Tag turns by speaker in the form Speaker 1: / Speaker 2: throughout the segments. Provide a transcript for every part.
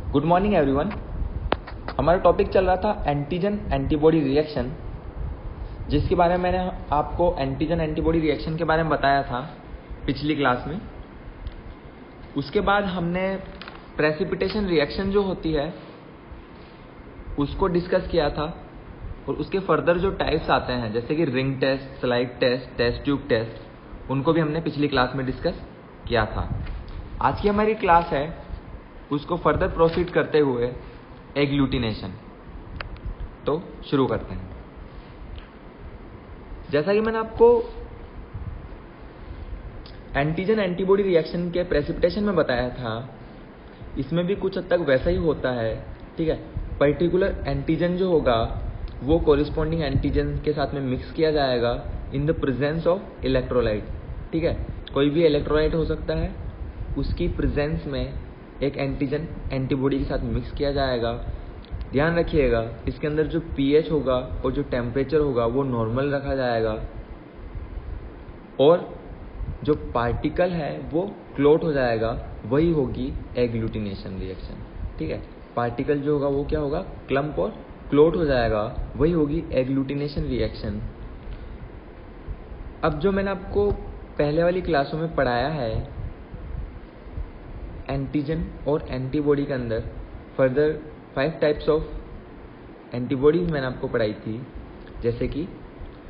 Speaker 1: Good morning everyone. हमारा topic चल रहा था एंटीजन एंटीबॉडी रिएक्शन, जिसके बारे में मैंने आपको एंटीजन एंटीबॉडी रिएक्शन के बारे में बताया था पिछली क्लास में। उसके बाद हमने प्रेसिपिटेशन रिएक्शन जो होती है उसको डिस्कस किया था, और उसके फर्दर जो टाइप्स आते हैं जैसे कि ring test, slide test, test tube test, उनको भी हमने पिछली क्लास में डिस्कस किया था। आज की हमारी क्लास है उसको फर्दर प्रोसीड करते हुए एग्लूटिनेशन। तो शुरू करते हैं। जैसा कि मैंने आपको एंटीजन एंटीबॉडी रिएक्शन के प्रेसिपिटेशन में बताया था, इसमें भी कुछ हद तक वैसा ही होता है। ठीक है, पर्टिकुलर एंटीजन जो होगा वो कोरिस्पॉन्डिंग एंटीजन के साथ में मिक्स किया जाएगा in the presence of electrolyte. ठीक है, कोई भी इलेक्ट्रोलाइट हो सकता है, उसकी प्रेजेंस में एक एंटीजन एंटीबॉडी के साथ मिक्स किया जाएगा। ध्यान रखिएगा, इसके अंदर जो पीएच होगा और जो टेम्परेचर होगा वो नॉर्मल रखा जाएगा, और जो पार्टिकल है वो क्लोट हो जाएगा, वही होगी एग्लूटिनेशन रिएक्शन। ठीक है, पार्टिकल जो होगा वो क्या होगा, क्लम्प और क्लोट हो जाएगा, वही होगी एग्लूटिनेशन रिएक्शन। अब जो मैंने आपको पहले वाली क्लासों में पढ़ाया है एंटीजन और एंटीबॉडी के अंदर फर्दर 5 टाइप्स ऑफ एंटीबॉडीज मैंने आपको पढ़ाई थी, जैसे कि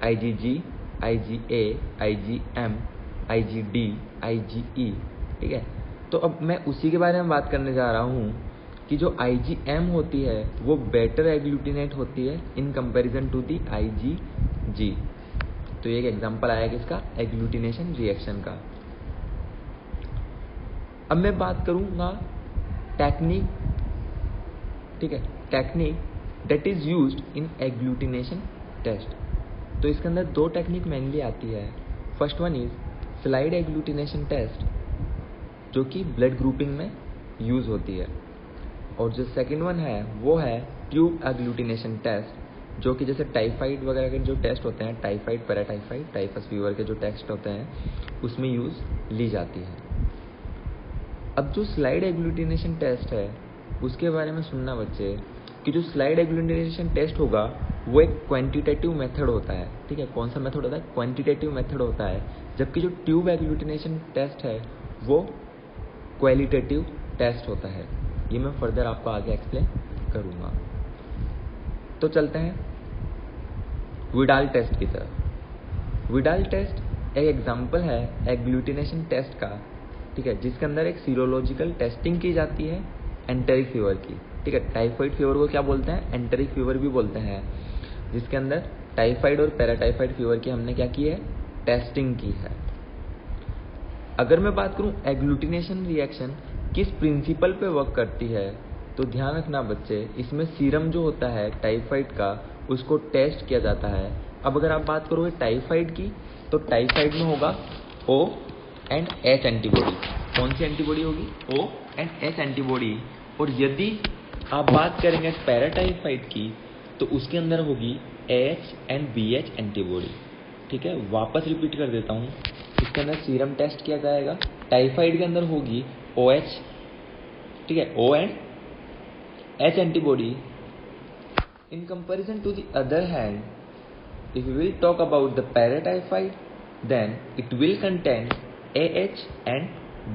Speaker 1: IgG, IgA, IgM, IgD, IgE। ठीक है, तो अब मैं उसी के बारे में बात करने जा रहा हूँ कि जो IgM होती है वो बेटर एग्लूटिनेट होती है in comparison to the IgG। तो ये एक एग्जांपल आया किसका, एग्लूटिनेशन रिएक्शन का। अब मैं बात करूंगा टेक्निक। ठीक है, technique that is used in agglutination test. तो इसके अंदर 2 टेक्निक मेनली आती है। First one is slide agglutination test, जो कि ब्लड ग्रुपिंग में यूज होती है, और जो सेकंड वन है वो है ट्यूब एग्लूटिनेशन टेस्ट, जो कि जैसे टाइफाइड वगैरह के जो टेस्ट होते हैं, टाइफाइड, पैराटाइफाइड, टाइफस फीवर के जो टेस्ट होते हैं उसमें यूज ली जाती है। अब जो स्लाइड एग्लूटिनेशन टेस्ट है उसके बारे में सुनना बच्चे, कि जो स्लाइड एग्लूटिनेशन टेस्ट होगा वो एक क्वांटिटेटिव मेथड होता है। ठीक है, कौन सा मेथड होता है, क्वांटिटेटिव मेथड होता है, जबकि जो ट्यूब एग्लूटिनेशन टेस्ट है वो क्वालिटेटिव टेस्ट होता है। ये मैं फर्दर आपको आगे एक्सप्लेन करूंगा। तो चलते हैं विडाल टेस्ट की तरफ। विडाल टेस्ट एक एग्जाम्पल है एग्लूटिनेशन टेस्ट का। ठीक है, जिसके अंदर एक सीरोलॉजिकल टेस्टिंग की जाती है एंटेरिक फीवर की। ठीक है, टाइफाइड फीवर को क्या बोलते हैं, एंटेरिक फीवर भी बोलते हैं, जिसके अंदर टाइफाइड और पैराटाइफाइड फीवर की हमने क्या की है, टेस्टिंग की है। अगर मैं बात करूं एग्लूटिनेशन रिएक्शन किस प्रिंसिपल पे वर्क करती है, तो ध्यान रखना बच्चे, इसमें सीरम जो होता है टाइफाइड का उसको टेस्ट किया जाता है। अब अगर आप बात करोगे टाइफाइड की, तो टाइफाइड में होगा O एंड H एंटीबॉडी। कौन सी एंटीबॉडी होगी, O एंड H एंटीबॉडी। और यदि आप बात करेंगे पैराटाइफाइड की, तो उसके अंदर होगी AH एंड BH एंटीबॉडी। ठीक है, वापस रिपीट कर देता हूँ, इसके अंदर सीरम टेस्ट किया जाएगा, टाइफाइड के अंदर होगी OH, ठीक है, O and H antibody. In comparison to the other hand, if we will talk about the paratyphoid, then it will contain AH and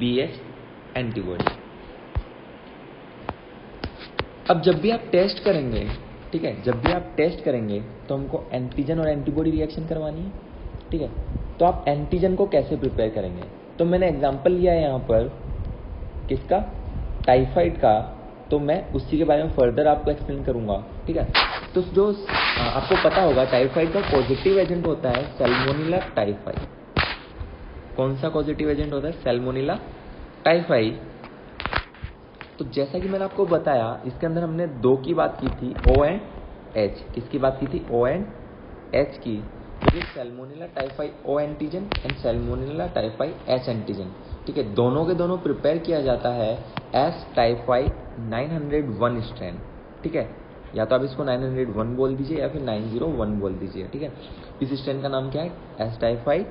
Speaker 1: BH antibody। अब जब भी आप टेस्ट करेंगे, ठीक है, जब भी आप टेस्ट करेंगे तो हमको एंटीजन और एंटीबॉडी रिएक्शन करवानी है। ठीक है, तो आप एंटीजन को कैसे प्रिपेयर करेंगे, तो मैंने एग्जांपल लिया है यहाँ पर किसका, टाइफाइड का, तो मैं उसी के बारे में फर्दर आपको एक्सप्लेन करूंगा। ठीक है, तो जो आपको पता होगा टाइफाइड का पॉजिटिव एजेंट होता है सैल्मोनेला टाइफाई। कौन सा पॉजिटिव एजेंट होता है, सैल्मोनेला टाइफाई। तो जैसा कि मैंने आपको बताया, इसके अंदर हमने 2 की बात की थी, O एंड H। किसकी बात की थी, O एंड H की। तो Salmonella typhi O antigen and Salmonella typhi H antigen. ठीक है, दोनों के दोनों प्रिपेयर किया जाता है एस टाइफाई 901 स्ट्रेन। ठीक है, या तो आप इसको 901 बोल दीजिए या फिर 901 बोल दीजिए। ठीक है, इस स्ट्रेन का नाम क्या है, एस टाइफाई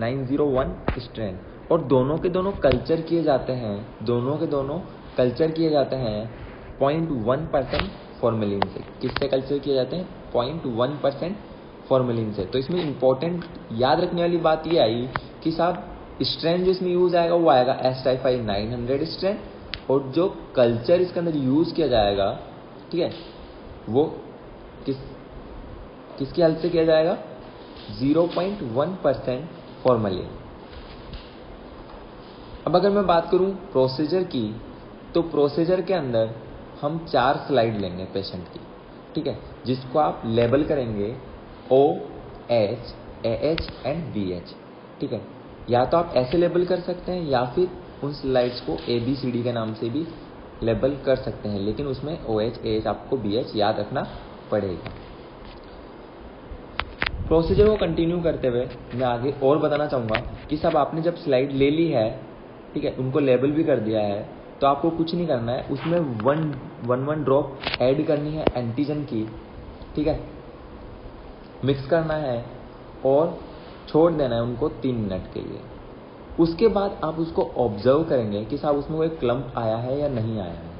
Speaker 1: 901 स्ट्रेन। और दोनों के दोनों कल्चर किए जाते हैं, दोनों के दोनों कल्चर किए जाते हैं 0.1% फॉर्मेलिन से। किससे कल्चर किए जाते हैं? 0.1% फॉर्मेलिन से। तो इसमें इंपॉर्टेंट याद रखने वाली बात ये आई कि साहब स्ट्रेन जो इसमें यूज आएगा वो आएगा S-type 900 स्ट्रेन, और जो कल्चर इसके अंदर यूज किया जाएगा, ठीक है, वो किसकी हेल्प से किया जाएगा? 0.1% फॉर्मेलिन। अब अगर मैं बात करूं प्रोसीजर की, तो प्रोसीजर के अंदर हम 4 स्लाइड लेंगे पेशेंट की, ठीक है, जिसको आप लेबल करेंगे OH, AH एंड BH, ठीक है। या तो आप ऐसे लेबल कर सकते हैं या फिर उन स्लाइड्स को ABCD के नाम से भी लेबल कर सकते हैं, लेकिन उसमें OH, AH आपको BH याद रखना पड़ेगा। प्रोसीजर को कंटिन्यू करते हुए मैं आगे और बताना चाहूँगा कि सब आपने जब स्लाइड ले ली है, ठीक है, उनको लेबल भी कर दिया है, तो आपको कुछ नहीं करना है, उसमें वन ड्रॉप ऐड करनी है एंटीजन की, ठीक है, मिक्स करना है और छोड़ देना है उनको 3 मिनट के लिए। उसके बाद आप उसको ऑब्जर्व करेंगे कि साहब उसमें कोई क्लम्प आया है या नहीं आया है।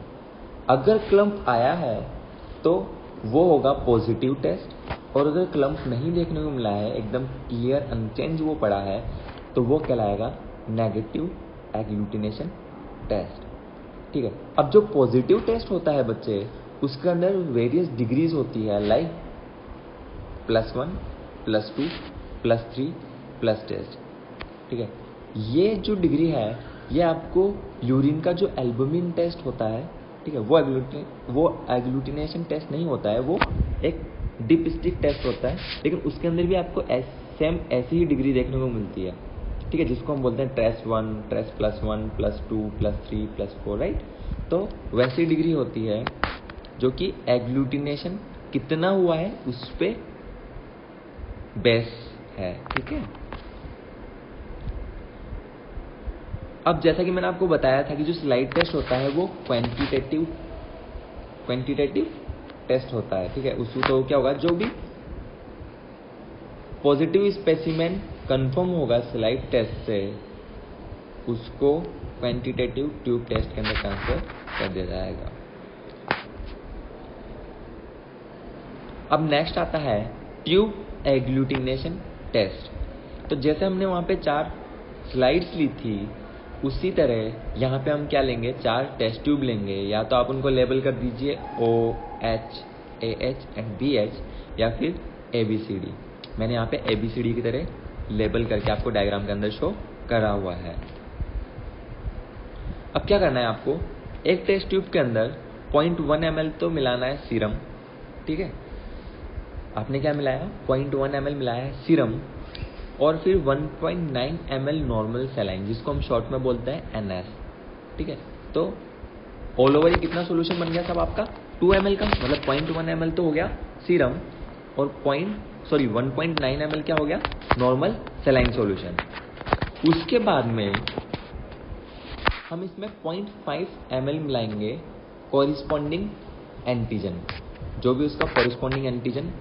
Speaker 1: अगर क्लम्प आया है तो वो होगा पॉजिटिव टेस्ट, और अगर क्लम्प नहीं देखने को मिला है, एकदम क्लियर अनचेंज वो पड़ा है, तो वो कहलाएगा नेगेटिव एग्लूटिनेशन टेस्ट, ठीक है। अब जो पॉजिटिव टेस्ट होता है बच्चे, उसके अंदर वेरियस डिग्रीज होती है, लाइक +1, +2, +3, प्लस टेस्ट, ठीक है। ये जो डिग्री है, ये आपको यूरिन का जो एल्बुमिन टेस्ट होता है, ठीक है, वो एग्लूटिनेशन टेस्ट नहीं होता है, वो एक डिप स्टिक टेस्ट होता है, लेकिन उसके अंदर भी आपको सेम ऐसी ही डिग्री देखने को मिलती है, ठीक है, जिसको हम बोलते हैं TRES-1, TRES +1, +2, +3, +4, राइट। तो वैसी डिग्री होती है जो कि एग्लूटिनेशन कितना हुआ है उस पे बेस है, ठीक है। अब जैसा कि मैंने आपको बताया था कि जो स्लाइड टेस्ट होता है वो क्वांटिटेटिव टेस्ट होता है, ठीक है। उसको तो क्या होगा, जो भी पॉजिटिव स्पेसिमेन कंफर्म होगा स्लाइड टेस्ट से, उसको क्वांटिटेटिव ट्यूब टेस्ट के अंदर ट्रांसफर कर दिया जाएगा। अब नेक्स्ट आता है ट्यूब एग्लूटिनेशन टेस्ट। तो जैसे हमने वहां पे 4 स्लाइड्स ली थी, उसी तरह यहाँ पे हम क्या लेंगे, 4 टेस्ट ट्यूब लेंगे। या तो आप उनको लेबल कर दीजिए OH, AH एंड BH, या फिर ABCD। मैंने यहाँ पे ABCD की तरह लेबल करके आपको डायग्राम के अंदर शो करा हुआ है। अब क्या करना है आपको, एक टेस्ट ट्यूब के अंदर 0.1 ml तो मिलाना है सीरम, ठीक है। आपने क्या मिलाया, 0.1 ml मिलाया है सीरम, और फिर 1.9 ml नॉर्मल सलाइन, जिसको हम शॉर्ट में बोलते हैं NS, ठीक है। तो ऑल ओवर ये कितना सोल्यूशन बन गया सब आपका, 2 ml का, मतलब 0.1 ml तो हो गया सीरम, और 1.9 ml क्या हो गया, नॉर्मल सलाइन सॉल्यूशन। उसके बाद में हम इसमें 0.5 ml मिलाएंगे कॉरिस्पॉन्डिंग एंटीजन, जो भी उसका कॉरिस्पॉन्डिंग एंटीजन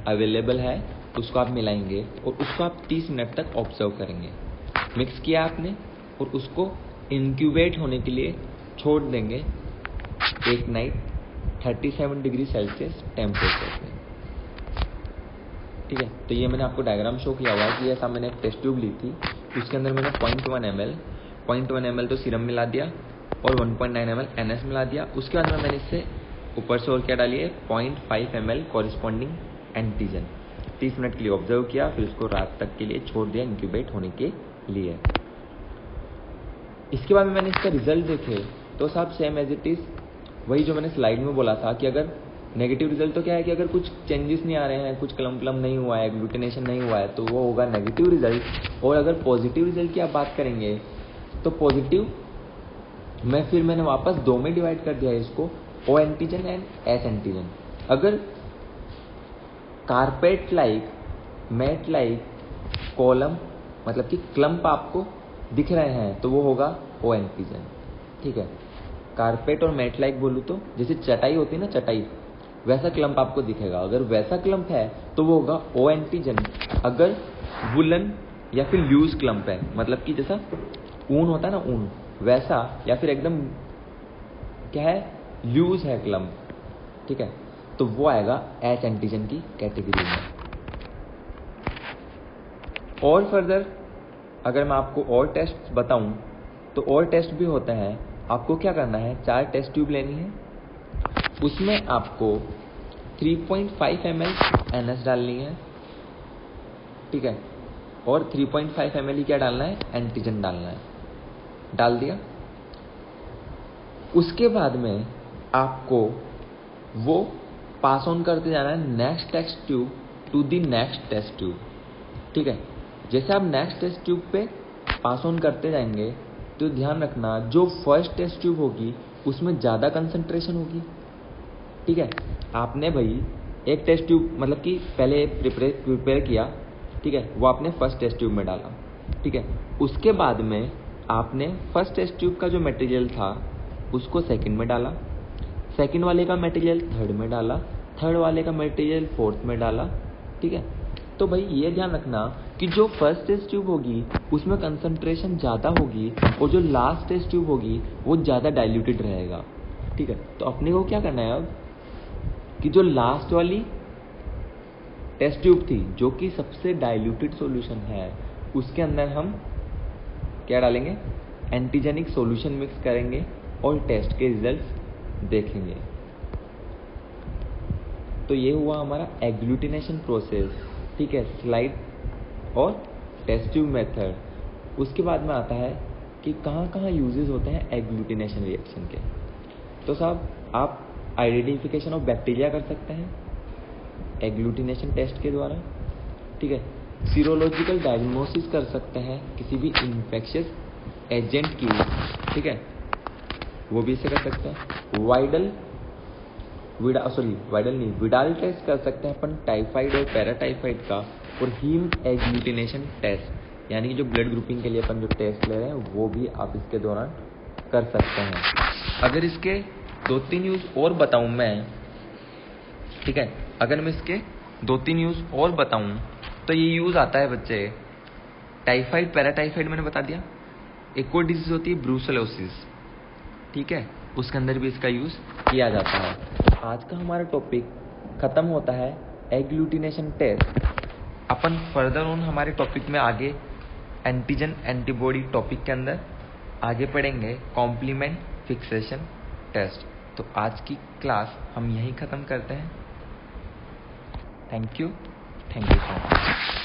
Speaker 1: अवेलेबल है उसको आप मिलाएंगे, और उसको आप 30 मिनट तक ऑब्जर्व करेंगे। मिक्स किया आपने और उसको इंक्यूबेट होने के लिए छोड़ देंगे एक नाइट 37 डिग्री सेल्सियस टेम्परेचर पे, ठीक है। तो ये मैंने आपको डायग्राम शो किया हुआ है कि ऐसा मैंने एक टेस्ट ट्यूब ली थी, उसके अंदर मैंने 0.1 ml तो सीरम मिला दिया और 1.9 ml NS मिला दिया। उसके बाद में मैंने इससे ऊपर से और क्या डाली है, 0.5 ml कॉरिस्पॉन्डिंग एंटीजन। 30 मिनट के लिए ऑब्जर्व किया, फिर उसको रात तक के लिए छोड़ दिया इंक्यूबेट होने के लिए। इसके बाद में मैंने इसका रिजल्ट देखे तो साहब सेम एज इट इज वही जो मैंने स्लाइड में बोला था कि अगर नेगेटिव रिजल्ट तो क्या है कि अगर कुछ चेंजेस नहीं आ रहे हैं, कुछ क्लम्प नहीं हुआ है, एग्लूटिनेशन नहीं हुआ है, तो वो होगा नेगेटिव रिजल्ट। और अगर पॉजिटिव रिजल्ट की आप बात करेंगे तो पॉजिटिव में फिर मैंने वापस 2 में डिवाइड कर दिया है इसको, O antigen and S antigen. अगर carpet like, mat like column मतलब कि क्लम्प आपको दिख रहे हैं तो वो होगा O एंटीजन, ठीक है। कारपेट और मैट लाइक बोलूँ तो जैसे चटाई होती है ना, चटाई, वैसा क्लम्प आपको दिखेगा। अगर वैसा क्लम्प है तो वो होगा O एंटीजन। अगर वुलन या फिर लूज क्लम्प है, मतलब कि जैसा ऊन होता है ना, ऊन वैसा, या फिर एकदम क्या है लूज है क्लम्प, ठीक है, तो वो आएगा एच एंटीजन की कैटेगरी में। और फर्दर अगर मैं आपको और टेस्ट बताऊं तो और टेस्ट भी होते हैं। आपको क्या करना है, 4 टेस्ट ट्यूब लेनी है, उसमें आपको 3.5 ml NS डालनी है, ठीक है, और 3.5 ml क्या डालना है, एंटीजन डालना है। डाल दिया। उसके बाद में आपको वो पास ऑन करते जाना है next test tube to the next test tube, ठीक है। जैसे आप नेक्स्ट टेस्ट ट्यूब पे पास ऑन करते जाएंगे तो ध्यान रखना जो फर्स्ट टेस्ट ट्यूब होगी उसमें ज़्यादा कंसंट्रेशन होगी, ठीक है। आपने भाई एक टेस्ट ट्यूब मतलब कि पहले प्रिपेयर किया, ठीक है, वो आपने फर्स्ट टेस्ट ट्यूब में डाला, ठीक है। उसके बाद में आपने फर्स्ट टेस्ट ट्यूब का जो मटेरियल था उसको सेकंड में डाला, सेकंड वाले का मटेरियल थर्ड में डाला, थर्ड वाले का मटेरियल फोर्थ में डाला, ठीक है। तो भाई ये ध्यान रखना कि जो फर्स्ट टेस्ट ट्यूब होगी उसमें कंसंट्रेशन ज़्यादा होगी और जो लास्ट टेस्ट ट्यूब होगी वो ज़्यादा डाइल्यूटेड रहेगा, ठीक है। तो अपने को क्या करना है अब कि जो लास्ट वाली टेस्ट ट्यूब थी जो कि सबसे डाइल्यूटेड सॉल्यूशन है उसके अंदर हम क्या डालेंगे, एंटीजेनिक सॉल्यूशन मिक्स करेंगे और टेस्ट के रिजल्ट्स देखेंगे। तो ये हुआ हमारा एग्लूटिनेशन प्रोसेस, ठीक है, स्लाइड और टेस्ट ट्यूब मेथड। उसके बाद में आता है कि कहाँ कहाँ यूजेस होते हैं एग्लूटिनेशन रिएक्शन के। तो साहब आप आइडेंटिफिकेशन ऑफ बैक्टीरिया कर सकते हैं एग्लूटिनेशन टेस्ट के द्वारा, ठीक है। सीरोलॉजिकल डायग्नोसिस कर सकते हैं किसी भी इन्फेक्शियस एजेंट की, ठीक है, वो भी इसे कर सकते हैं। विडाल टेस्ट कर सकते हैं अपन टाइफाइड और पैराटाइफाइड का। और हीम एग्लूटिनेशन टेस्ट यानी कि जो ब्लड ग्रुपिंग के लिए अपन जो टेस्ट ले रहे हैं वो भी आप इसके दौरान कर सकते हैं। अगर इसके 2-3 यूज और बताऊं मैं, ठीक है, अगर मैं इसके 2-3 यूज और बताऊं तो ये यूज आता है बच्चे टाइफाइड पैराटाइफाइड मैंने बता दिया। एक और डिजीज होती है ब्रूसेलोसिस, ठीक है, उसके अंदर भी इसका यूज किया जाता है। आज का हमारा टॉपिक खत्म होता है एग्लूटिनेशन टेस्ट। अपन फर्दर ऑन हमारे टॉपिक में आगे एंटीजन एंटीबॉडी टॉपिक के अंदर आगे पढ़ेंगे कॉम्प्लीमेंट फिक्सेशन टेस्ट। तो आज की क्लास हम यहीं ख़त्म करते हैं। Thank you so much.